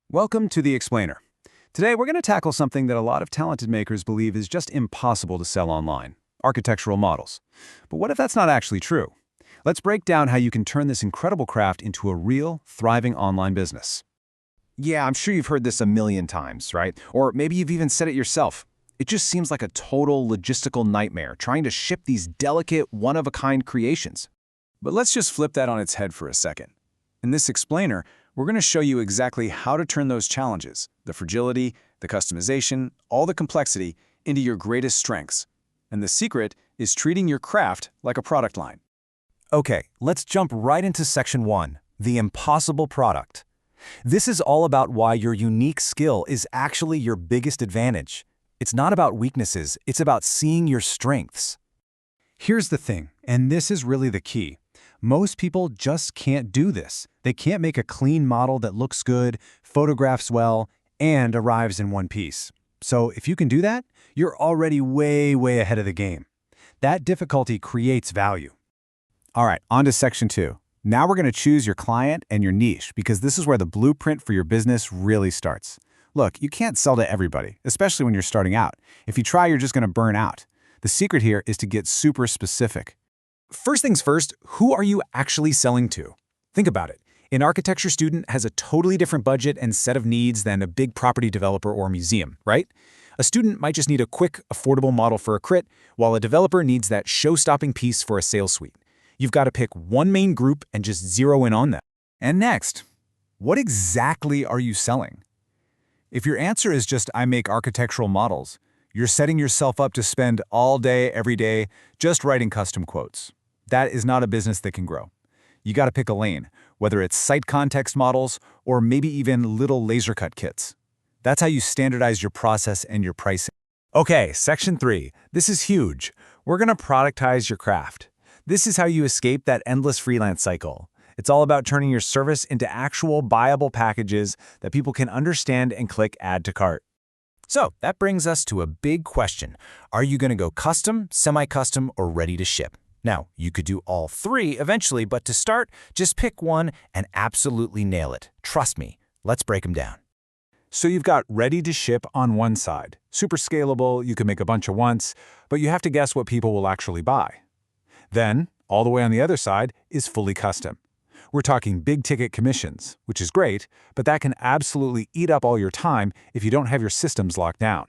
Welcome to The Explainer. Today we're going to tackle something that a lot of talented makers believe is just impossible to sell online: architectural models. But what if that's not actually true? Let's break down how you can turn this incredible craft into a real, thriving online business. Yeah, I'm sure you've heard this a million times, right? Or maybe you've even said it yourself. It just seems like a total logistical nightmare trying to ship these delicate, one-of-a-kind creations. But let's just flip that on its head for a second. In this explainer, we're going to show you exactly how to turn those challenges, the fragility, the customization, all the complexity, into your greatest strengths. And the secret is treating your craft like a product line. Okay, let's jump right into Section 1, the impossible product. This is all about why your unique skill is actually your biggest advantage. It's not about weaknesses, it's about seeing your strengths. Here's the thing, and this is really the key. Most people just can't do this. They can't make a clean model that looks good, photographs well, and arrives in one piece. So if you can do that, you're already way ahead of the game. That difficulty creates value. All right, on to Section 2. Now we're going to choose your client and your niche, because this is where the blueprint for your business really starts. Look, you can't sell to everybody, especially when you're starting out. If you try, you're just going to burn out. The secret here is to get super specific. First things first, who are you actually selling to? Think about it. An architecture student has a totally different budget and set of needs than a big property developer or museum, right? A student might just need a quick, affordable model for a crit, while a developer needs that show-stopping piece for a sales suite. You've got to pick one main group and just zero in on them. And next, what exactly are you selling? If your answer is just "I make architectural models," you're setting yourself up to spend all day, every day, just writing custom quotes. That is not a business that can grow. You got to pick a lane, whether it's site context models or maybe even little laser cut kits. That's how you standardize your process and your pricing. Okay, Section 3. This is huge. We're going to productize your craft. This is how you escape that endless freelance cycle. It's all about turning your service into actual buyable packages that people can understand and click Add to Cart. So that brings us to a big question. Are you going to go custom, semi-custom, or ready to ship? Now, you could do all three eventually, but to start, just pick one and absolutely nail it. Trust me. Let's break them down. So you've got ready to ship on one side. Super scalable, you can make a bunch at once, but you have to guess what people will actually buy. Then, all the way on the other side is fully custom. We're talking big-ticket commissions, which is great, but that can absolutely eat up all your time if you don't have your systems locked down.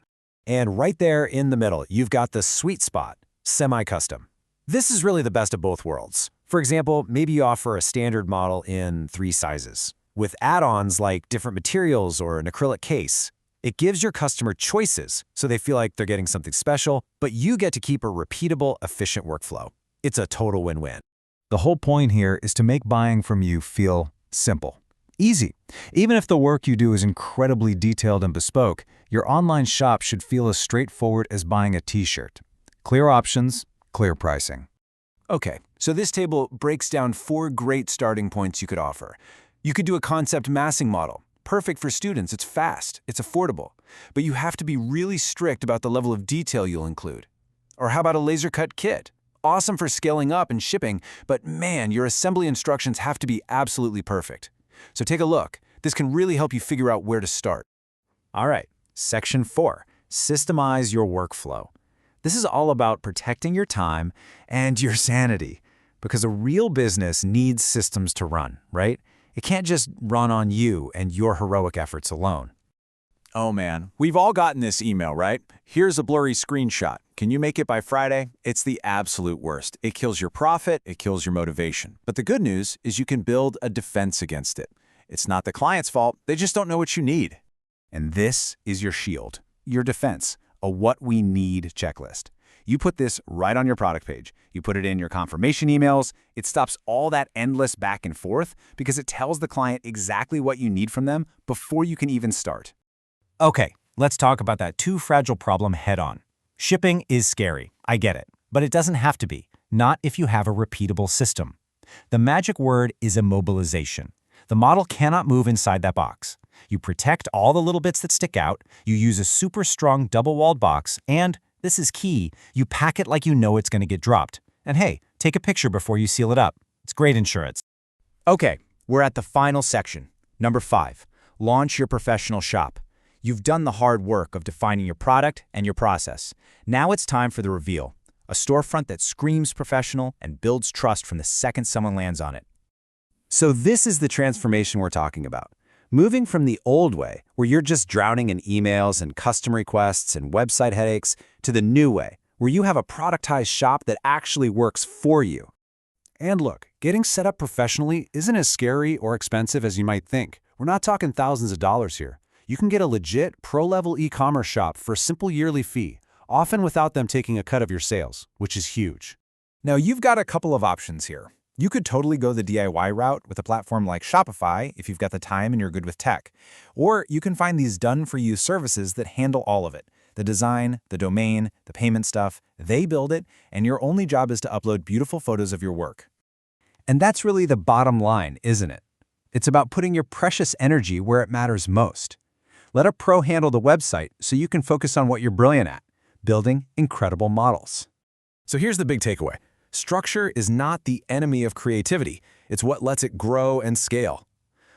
And right there in the middle, you've got the sweet spot, semi-custom. This is really the best of both worlds. For example, maybe you offer a standard model in 3 sizes, with add-ons like different materials or an acrylic case. It gives your customer choices, so they feel like they're getting something special, but you get to keep a repeatable, efficient workflow. It's a total win-win. The whole point here is to make buying from you feel simple, easy. Even if the work you do is incredibly detailed and bespoke, your online shop should feel as straightforward as buying a t-shirt. Clear options, clear pricing. Okay, so this table breaks down 4 great starting points you could offer. You could do a concept massing model. Perfect for students, it's fast, it's affordable. But you have to be really strict about the level of detail you'll include. Or how about a laser cut kit? Awesome for scaling up and shipping, but man, your assembly instructions have to be absolutely perfect. So take a look. This can really help you figure out where to start. All right, Section 4, systemize your workflow. This is all about protecting your time and your sanity, because a real business needs systems to run, right? It can't just run on you and your heroic efforts alone. Oh man, we've all gotten this email, right? Here's a blurry screenshot. Can you make it by Friday? It's the absolute worst. It kills your profit, it kills your motivation. But the good news is you can build a defense against it. It's not the client's fault, they just don't know what you need. And this is your shield, your defense, a what we need checklist. You put this right on your product page. You put it in your confirmation emails. It stops all that endless back and forth because it tells the client exactly what you need from them before you can even start. Okay, let's talk about that too fragile problem head-on. Shipping is scary, I get it, but it doesn't have to be, not if you have a repeatable system. The magic word is immobilization. The model cannot move inside that box. You protect all the little bits that stick out, you use a super strong double-walled box, and, this is key, you pack it like you know it's going to get dropped. And hey, take a picture before you seal it up. It's great insurance. Okay, we're at the final section, number 5. Launch your professional shop. You've done the hard work of defining your product and your process. Now it's time for the reveal. A storefront that screams professional and builds trust from the second someone lands on it. So this is the transformation we're talking about. Moving from the old way, where you're just drowning in emails and custom requests and website headaches, to the new way, where you have a productized shop that actually works for you. And look, getting set up professionally isn't as scary or expensive as you might think. We're not talking thousands of dollars here. You can get a legit, pro-level e-commerce shop for a simple yearly fee, often without them taking a cut of your sales, which is huge. Now you've got a couple of options here. You could totally go the DIY route with a platform like Shopify if you've got the time and you're good with tech. Or you can find these done-for-you services that handle all of it. The design, the domain, the payment stuff, they build it, and your only job is to upload beautiful photos of your work. And that's really the bottom line, isn't it? It's about putting your precious energy where it matters most. Let a pro handle the website so you can focus on what you're brilliant at, building incredible models. So here's the big takeaway. Structure is not the enemy of creativity. It's what lets it grow and scale.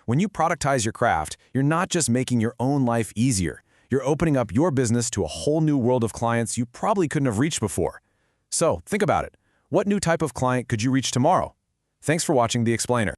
When you productize your craft, you're not just making your own life easier. You're opening up your business to a whole new world of clients you probably couldn't have reached before. So think about it. What new type of client could you reach tomorrow? Thanks for watching The Explainer.